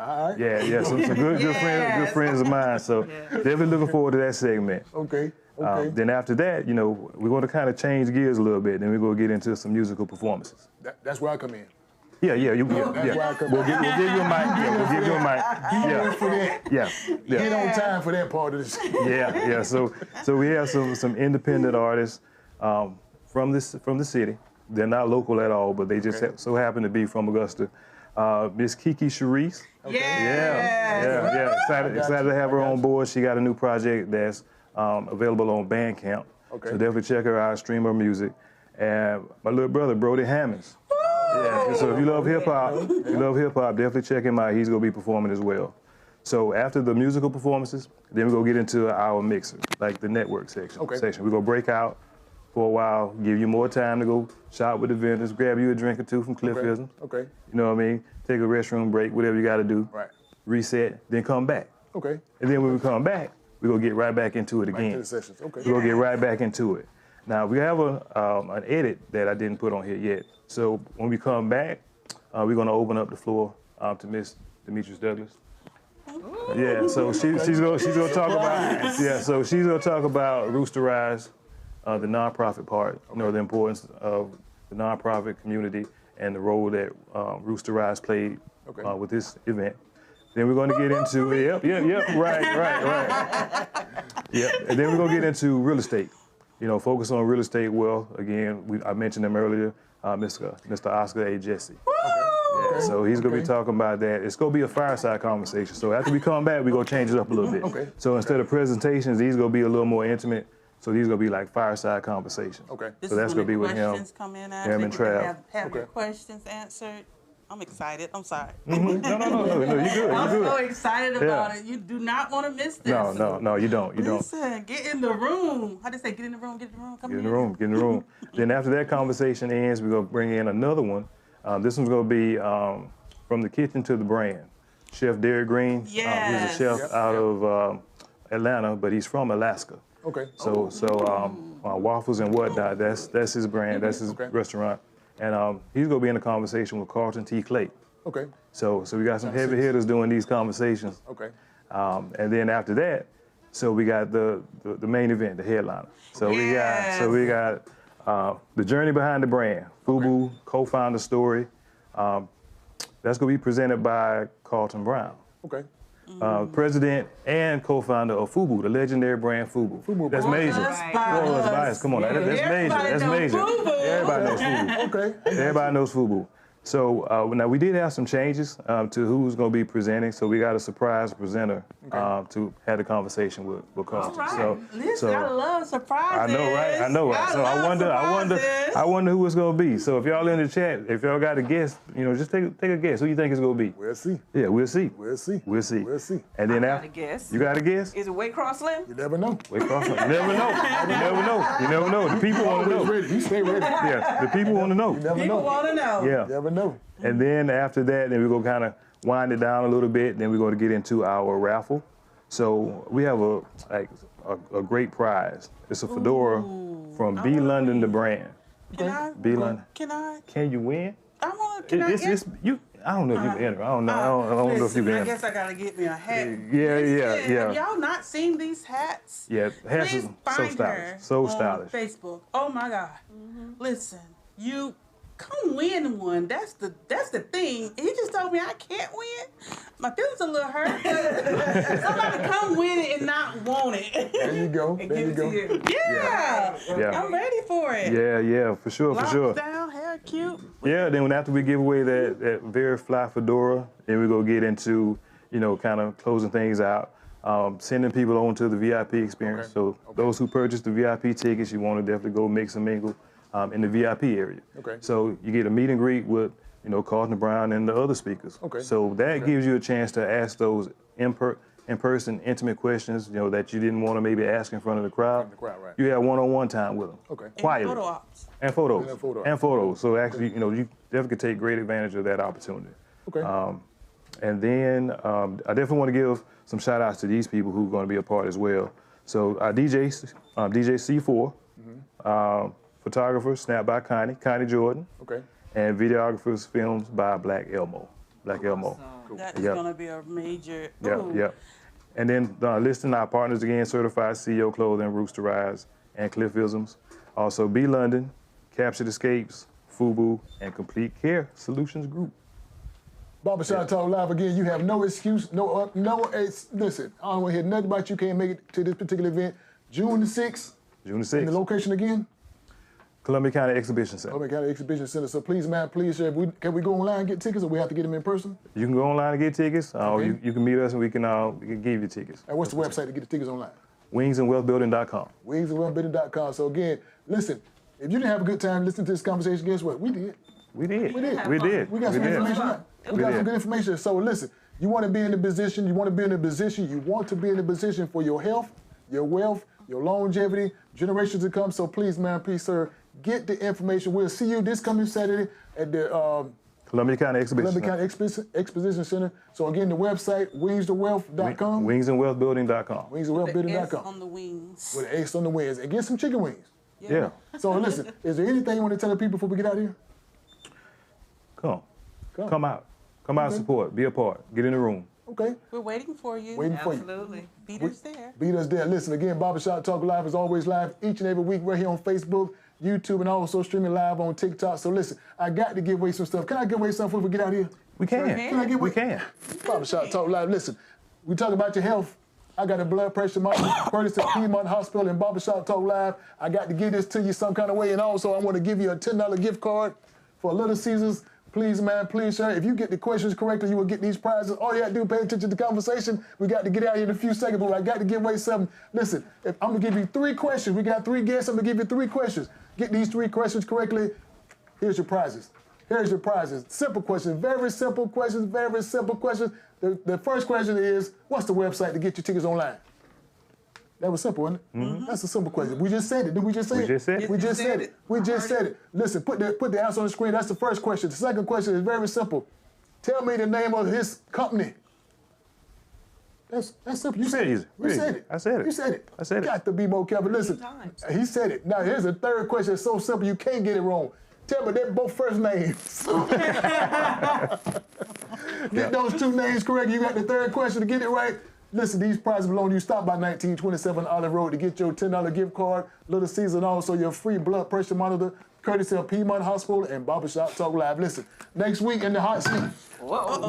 All right. Yeah. Some good friends of mine. So definitely looking forward to that segment. Okay. Then after that, we're going to kind of change gears a little bit. Then we're going to get into some musical performances. That's where I come in. Yeah. Where I come We'll give you a mic. Yeah, we'll give you a mic. Yeah. Get on time for that part of this. Yeah. So we have some independent artists from the city. They're not local at all, but they just so happen to be from Augusta. Miss Kiki Sharice. Okay. Yeah. Excited to have her on board. She got a new project that's available on Bandcamp. Okay. So definitely check her out, stream her music. And my little brother, Brody Hammonds. Yeah. So if you love hip hop, definitely check him out. He's gonna be performing as well. So after the musical performances, then we're gonna get into our mixer, like the network section. We're gonna break out for a while, give you more time to go shop with the vendors, grab you a drink or two from Cliffism. Okay. You know what I mean? Take a restroom break, whatever you gotta do. Right. Reset, then come back. Okay. And then when we come back, we're gonna get right back into it again. Back to the sessions. Okay. We're gonna get right back into it. Now we have an edit that I didn't put on here yet. So when we come back, we're gonna open up the floor to Miss Demetrius Douglas. Yeah, so she's gonna talk about So she's gonna talk about Roosterize, the nonprofit part. The importance of the nonprofit community and the role that Roosterize played with this event. Then we're going to get into right. And then we're going to get into real estate. Focus on real estate wealth. Again, I mentioned him earlier, Mr. Oscar A. Jesse. Yeah, so he's going to be talking about that. It's going to be a fireside conversation. So after we come back, we're going to change it up a little bit. Okay. So instead of presentations, these going to be a little more intimate. So these going to be like fireside conversations. Okay. So that's going to be with him, him and Trav. Have your questions answered. I'm excited. I'm sorry. Mm-hmm. No, you're good. I'm so excited about it. You do not want to miss this. No, you don't. Listen, get in the room. How do they say? Get in the room. Come Get in the room. Then after that conversation ends, we're gonna bring in another one. This one's gonna be from the kitchen to the brand. Chef Derek Green. Yes. He's a chef out of Atlanta, but he's from Alaska. Okay. So waffles and whatnot. That's his brand. That's his restaurant. And he's gonna be in a conversation with Carlton T. Clay. Okay. So we got some heavy hitters doing these conversations. Okay. And then after that, so we got the main event, the headliner. So we got the journey behind the brand, FUBU, co-founder story. That's gonna be presented by Carlton Brown. Okay. President and co-founder of FUBU, the legendary brand FUBU. That's major. Bias. Come on, that's major. That's major. Everybody knows FUBU. Okay. Everybody knows FUBU. So now we did have some changes to who's going to be presenting. So we got a surprise presenter to have the conversation with Carlton. All right. Listen, I love surprises. I know, right? I know, right? So I wonder who it's going to be. So if y'all in the chat, if y'all got a guess, just take a guess. Who you think it's going to be? We'll see. Yeah, we'll see. We'll see. We'll see. We'll see. And then I got a guess. You got a guess? Is it Waycross Slim? You never know. Waycross Slim. You never know. You never know. The people want to know. Ready. You stay ready. Yeah, the people want to know. You never People know. want to know. Yeah. You never know. And then after that, then we're going to kind of wind it down a little bit. Then we're going to get into our raffle. So we have a great prize. It's a fedora from B. London, the brand. Can I? B. London. Can I? Can you win? I want to. I don't know if you can enter. I don't know if you can I enter. guess I gotta get me a hat. Yeah. Have y'all not seen these hats? Yeah, hats Please is find so her stylish. So on stylish. Facebook. Oh my God. Listen, you come win one. That's the thing. He just told me I can't win. My feelings a little hurt. Somebody come win it and not want it. There you go. There you go. Yeah. I'm ready for it. Yeah, for sure. Locks down, hair cute. Yeah, then after we give away that very fly fedora, then we go get into, kind of closing things out, sending people on to the VIP experience. So those who purchase the VIP tickets, you want to definitely go mix and mingle in the VIP area. Okay. So you get a meet and greet with, Carlton Brown and the other speakers. Okay. So that gives you a chance to ask those in-person, intimate questions, that you didn't want to maybe ask in front of the crowd. Right. You have one-on-one time with them. Okay. Quietly. Photo ops. And photos. And photos. So actually, you definitely could take great advantage of that opportunity. Okay. And then I definitely want to give some shout outs to these people who are going to be a part as well. So our DJ C4, photographer, Snap by Connie Jordan. Okay. And videographers, films by Black Elmo. Black Elmo. That is Yep. gonna be a major. Yep, ooh. yep. And then listing our partners again, Certified CEO Clothing, Rooster Rise, and Cliffisms. Also B London, Captured Escapes, FUBU, and Complete Care Solutions Group. Barbershop Talk Live again. You have no excuse, listen, I don't want to hear nothing about you can't make it to this particular event. June the 6th. June the 6th. And the location again? Columbia County Exhibition Center. Columbia County Exhibition Center. So please, man, please, sir, can we go online and get tickets, or we have to get them in person? You can go online and get tickets. Okay. You can meet us and we can give you tickets. And what's the website to get the tickets online? wingsandwealthbuilding.com. wingsandwealthbuilding.com. So again, listen, if you didn't have a good time listening to this conversation, guess what? We did. We did. We did. We did. We got some information out. We got some good information. So listen, you want to be in the position, you want to be in a position for your health, your wealth, your longevity, generations to come. So please, man, please, sir, get the information. We'll see you this coming Saturday at the Columbia County Exhibition Exposition Center. So again, the website, wingsthewealth.com. Wingsandwealthbuilding.com. Wingsandwealthbuilding.com. On the wings. With an ace on the wings. And get some chicken wings. Yeah. So listen, is there anything you want to tell the people before we get out of here? Come out. Come out and support. Be a part. Get in the room. Okay. We're waiting for you. Waiting for you. Absolutely. Beat us there. Beat us there. Listen, again, Barbershop Talk Live is always live each and every week right here on Facebook, YouTube, and also streaming live on TikTok. So listen, I got to give away some stuff. Can I give away something before we get out of here? We can. Can I give away? We can. Barbershop Talk Live. Listen, we talk about your health. I got a blood pressure monitor, courtesy of Piedmont Hospital and Barbershop Talk Live. I got to give this to you some kind of way, and also I want to give you a $10 gift card for Little Caesars. Please, man, please, sir, if you get the questions correctly, you will get these prizes. All you have to do is pay attention to the conversation. We got to get out here in a few seconds, but I got to give away something. Listen, I'm going to give you 3 questions. We got 3 guests. I'm going to give you 3 questions. Get these 3 questions correctly. Here's your prizes. Here's your prizes. Simple questions, very simple questions, very simple questions. The first question is, what's the website to get your tickets online? That was simple, wasn't it? Mm-hmm. That's a simple question. We just said it. Did we just say it? We just said it. We just said it. We just said it. Listen, put the answer on the screen. That's the first question. The second question is very simple. Tell me the name of his company. That's simple. You said it. You said it. I said it. You said it. I said it. Got to be more careful. Listen, he said it. Now, here's the third question. It's so simple you can't get it wrong. Tell me they're both first names. Get those 2 names correct. You got the third question to get it right. Listen, these prizes belong to you. Stop by 1927 Olive Road to get your $10 gift card, Little Caesars, and also your free blood pressure monitor, courtesy of Piedmont Hospital and Barbershop Talk Live. Listen, next week in the hot seat,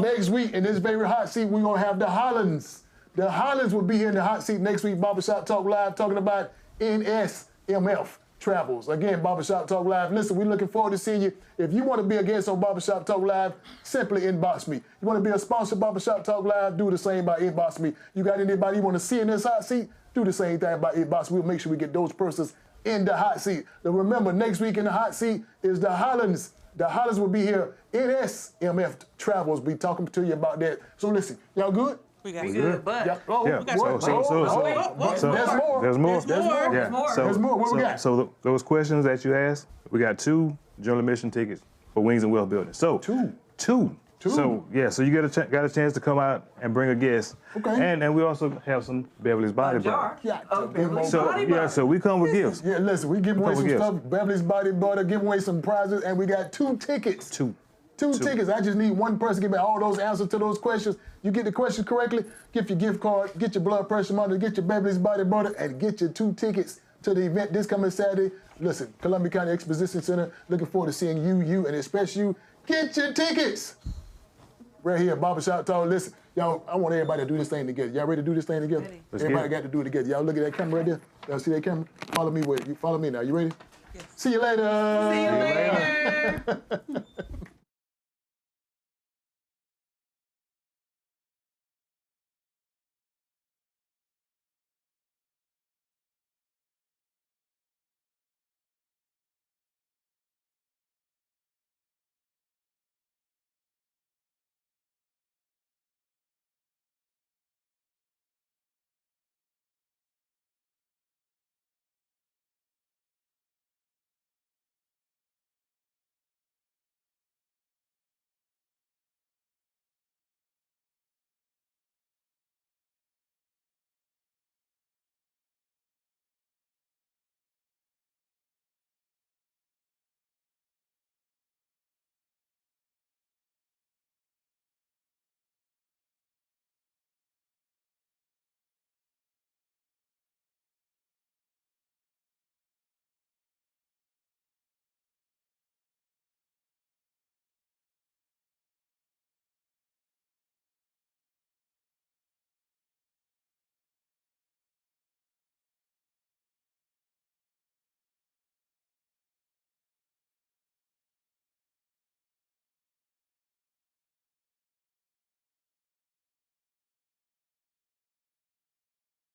next week in this very hot seat, we're going to have the Hollands. The Hollands will be here in the hot seat next week, Barbershop Talk Live, talking about NSMF travels. Again, Barbershop Talk Live. Listen, we're looking forward to seeing you. If you want to be a guest on Barbershop Talk Live, simply inbox me. You want to be a sponsor of Barbershop Talk Live, do the same by inbox me. You got anybody you want to see in this hot seat, do the same thing by inbox. We'll make sure we get those persons in the hot seat. Now remember, next week in the hot seat is the Hollands. The Hollands will be here. NSMF Travels will be talking to you about that. So listen, y'all good? We got good. But Yeah. There's more. There's more. What we got? So those questions that you asked, we got 2 general admission tickets for Wings and Wealth Building. So 2. So so you got a chance to come out and bring a guest. Okay. And we also have some Beverly's Body Butter. So we come with gifts. Yeah, listen, we give away some gifts. stuff. Beverly's Body Butter, give away some prizes, and we got 2 tickets. Two tickets. I just need one person to give me all those answers to those questions. You get the questions correctly, get your gift card, get your blood pressure monitor, get your Beverly's Body Butter, and get your 2 tickets to the event this coming Saturday. Listen, Columbia County Exposition Center, looking forward to seeing you, and especially you. Get your tickets. Right here, Barbershop Talk. Listen, y'all, I want everybody to do this thing together. Y'all ready to do this thing together? Everybody got to do it together. Y'all look at that camera right there. Y'all see that camera? Follow me with it. You follow me now. You ready? Yes. See you later. See you later.